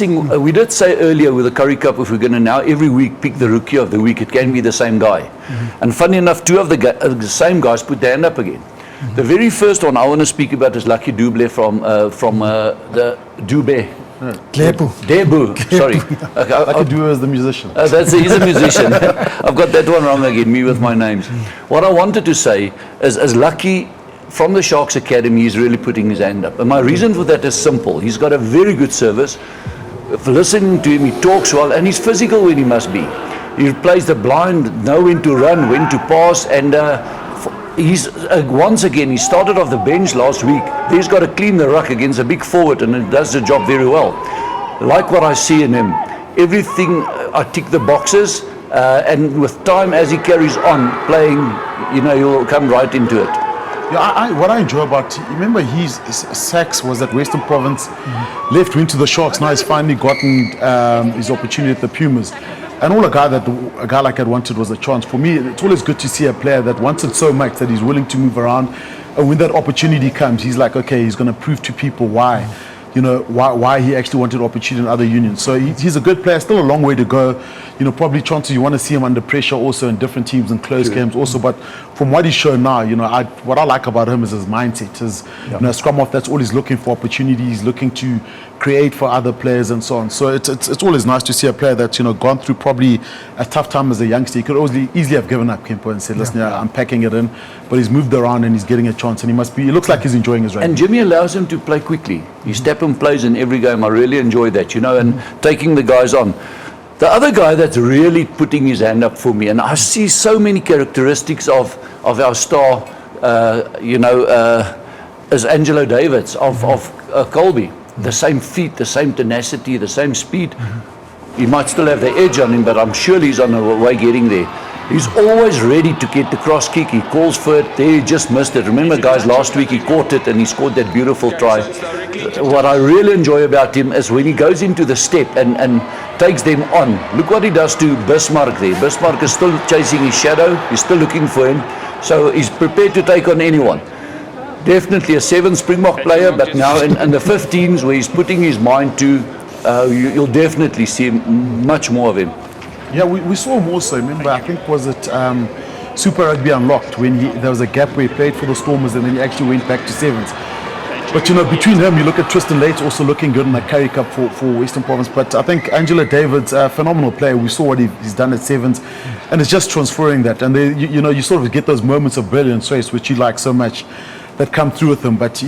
interesting, we did say earlier with the Currie Cup, if we're going to now every week pick the rookie of the week, it can be the same guy. And funny enough, two of the same guys put their hand up again. The very first one I want to speak about is Lucky Dube from the Dube. Dlepu, sorry. Lucky Dube is the musician. He's a musician. I've got that one wrong again, me with my names. What I wanted to say is, as Lucky from the Sharks Academy, he's really putting his hand up. And my reason for that is simple. He's got a very good service. If listening to him, he talks well, and he's physical when he must be. He plays the blind, know when to run, when to pass, and he's once again, he started off the bench last week. He's got to clean the ruck against a big forward, and he does the job very well. Like what I see in him, everything, I tick the boxes, and with time as he carries on playing, he'll come right into it. Yeah, what I enjoy about, remember his Sachs was at Western Province, left, went to the Sharks, now he's finally gotten his opportunity at the Pumas. And all a guy like that wanted was a chance. For me, it's always good to see a player that wants it so much that he's willing to move around. And when that opportunity comes, he's like, okay, he's going to prove to people why. Why he actually wanted opportunity in other unions. So he's a good player, still a long way to go. Probably chances you want to see him under pressure also in different teams and close games also. But from what he's shown now, what I like about him is his mindset. His scrum off, that's all he's looking for, opportunities, he's looking to create for other players and so on. So it's always nice to see a player that's gone through probably a tough time as a youngster. He could easily have given up, Kempo, and said, listen, I'm packing it in. But he's moved around and he's getting a chance, and he looks like he's enjoying his rugby. And Jimmy allows him to play quickly. He step and plays in every game. I really enjoy that, and taking the guys on. The other guy that's really putting his hand up for me, and I see so many characteristics of our star, is Angelo Davids of Colby. The same feet, the same tenacity, the same speed. He might still have the edge on him, but I'm sure he's on the way getting there. He's always ready to get the cross kick. He calls for it. There, he just missed it. Remember, guys, last week he caught it and he scored that beautiful try. What I really enjoy about him is when he goes into the step and takes them on. Look what he does to Bismarck there. Bismarck is still chasing his shadow. He's still looking for him. So he's prepared to take on anyone. Definitely a 7 Springbok player, but now in the 15s where he's putting his mind to, you'll definitely see much more of him. Yeah, we saw more so. Remember, I think was it Super Rugby Unlocked when there was a gap where he played for the Stormers and then he actually went back to 7s. But between them, you look at Tristan Lates also looking good in the Currie Cup for Western Province. But I think Angelo Davids, a phenomenal player. We saw what he's done at 7s, and it's just transferring that. And you sort of get those moments of brilliance, which you like so much, that come through with him. But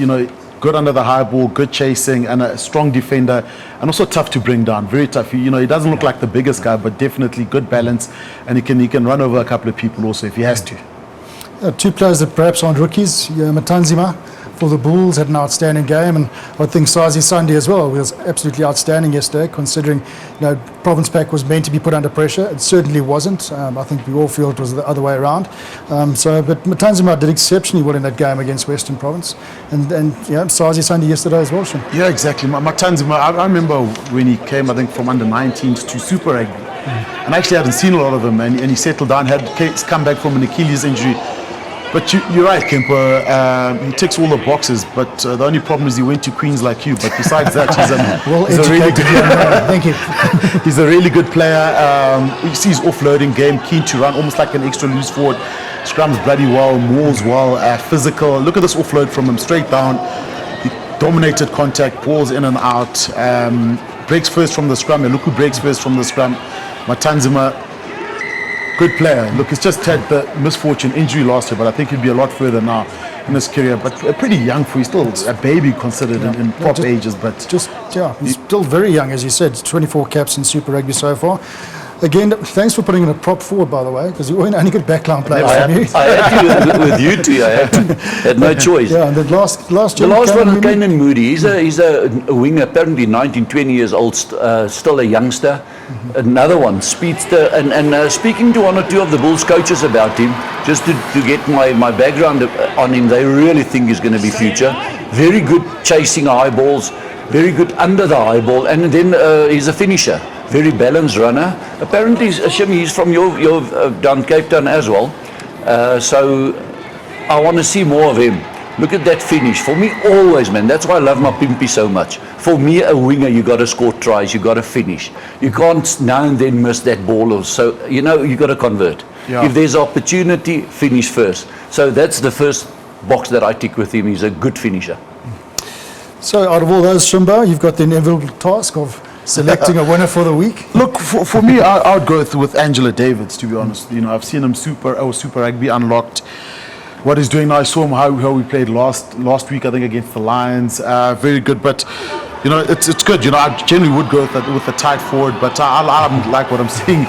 good under the high ball, good chasing, and a strong defender, and also tough to bring down. Very tough. He doesn't look like the biggest guy, but definitely good balance, and he can run over a couple of people also if he has to. Two players that perhaps aren't rookies. Matanzima for the Bulls had an outstanding game, and I think Swys Shimmi as well was absolutely outstanding yesterday, considering Province Pack was meant to be put under pressure. It certainly wasn't. I think we all feel it was the other way around. But Matanzima did exceptionally well in that game against Western Province, and Swys Shimmi yesterday as well. Sean. Yeah, exactly. Matanzima, I remember when he came, I think from under 19s to Super Rugby, and I actually hadn't seen a lot of him, and he settled down, had come back from an Achilles injury. But you're right, Kempo. He ticks all the boxes, but the only problem is he went to Queens like you. But besides that, he's a really good Thank you. He's a really good player. You see his offloading game, keen to run, almost like an extra loose forward. Scrums bloody well, mauls well, physical. Look at this offload from him, straight down. He dominated contact, balls in and out. Breaks first from the scrum. Dlepu breaks first from the scrum. Matanzima, good player. Look, he's just had the misfortune injury last year, but I think he'll be a lot further now in his career. But pretty young he's still a baby considered in prop ages. But he's still very young, as you said. 24 caps in Super Rugby so far. Again, thanks for putting in a prop forward, by the way, because you only good backline players. I had to with you two. I had no choice. Yeah, and the last one, Canan Moodie. He's a winger, apparently 19, 20 years old, still a youngster. Another one, speedster. And speaking to one or two of the Bulls coaches about him, just to get my background on him, they really think he's going to be future. Very good chasing high balls, very good under the high ball, and then he's a finisher. Very balanced runner. Apparently, Shimmi, he's from your down Cape Town as well. So I want to see more of him. Look at that finish. For me, always, man. That's why I love my Pimpy so much. For me, a winger, you got to score tries. You got to finish. You can't now and then miss that ball. Or so, you know, you got to convert. Yeah. If there's opportunity, finish first. So that's the first box that I tick with him. He's a good finisher. So out of all those, Shimba, you've got the inevitable task of selecting a winner for the week. Look, for me, I would go with Angelo Davids, to be honest. You know, I've seen him Super Rugby unlocked. What he's doing now, I saw him how we played last week, I think, against the Lions. Very good, but you know, it's good. You know, I generally would go with the tight forward, but I like what I'm seeing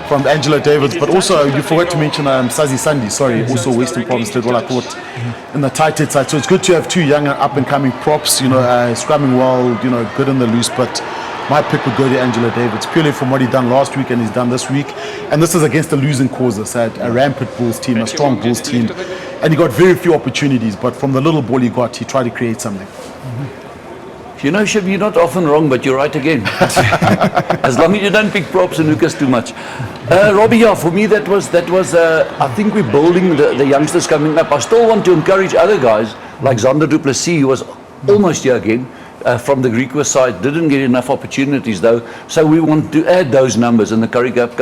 from Angelo Davids. But also, you forgot to mention Sazi Sandi. Sorry, also Western Province did well, I thought, in the tight head side. So it's good to have two young up and coming props. You know, scrumming well. You know, good in the loose, but. My pick would go to Angelo Davids, purely from what he done last week and he's done this week. And this is against a losing cause, a rampant Bulls team, a strong Bulls team. And he got very few opportunities, but from the little ball he got, he tried to create something. You know, Shib, you're not often wrong, but you're right again. As long as you don't pick props and hookers too much. Robbie, yeah, for me that was. I think we're building the youngsters coming up. I still want to encourage other guys like Xander Du Plessis, who was almost here again. From the Greek side, didn't get enough opportunities though, so we want to add those numbers in the Currie Cup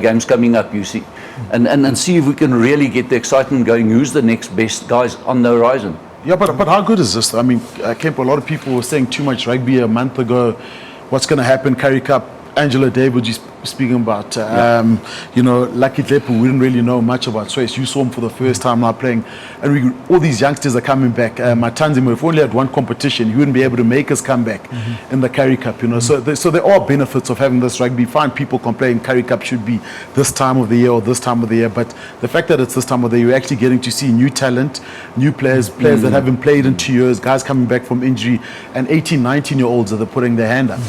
games coming up, you see, and see if we can really get the excitement going. Who's the next best guys on the horizon? Yeah, but how good is this? I mean, Kemp, a lot of people were saying too much rugby a month ago. What's going to happen? Currie Cup, Angelo Davids, you're speaking about, you know, Lucky Dlepu, we didn't really know much about Swys. You saw him for the first time now playing, and all these youngsters are coming back. Matanzima, if we only had one competition, he wouldn't be able to make us come back in the Currie Cup, you know. So there are benefits of having this rugby. Fine, people complain Currie Cup should be this time of the year or this time of the year, but the fact that it's this time of the year, you're actually getting to see new talent, new players that haven't played in 2 years, guys coming back from injury, and 18, 19-year-olds that are putting their hand up.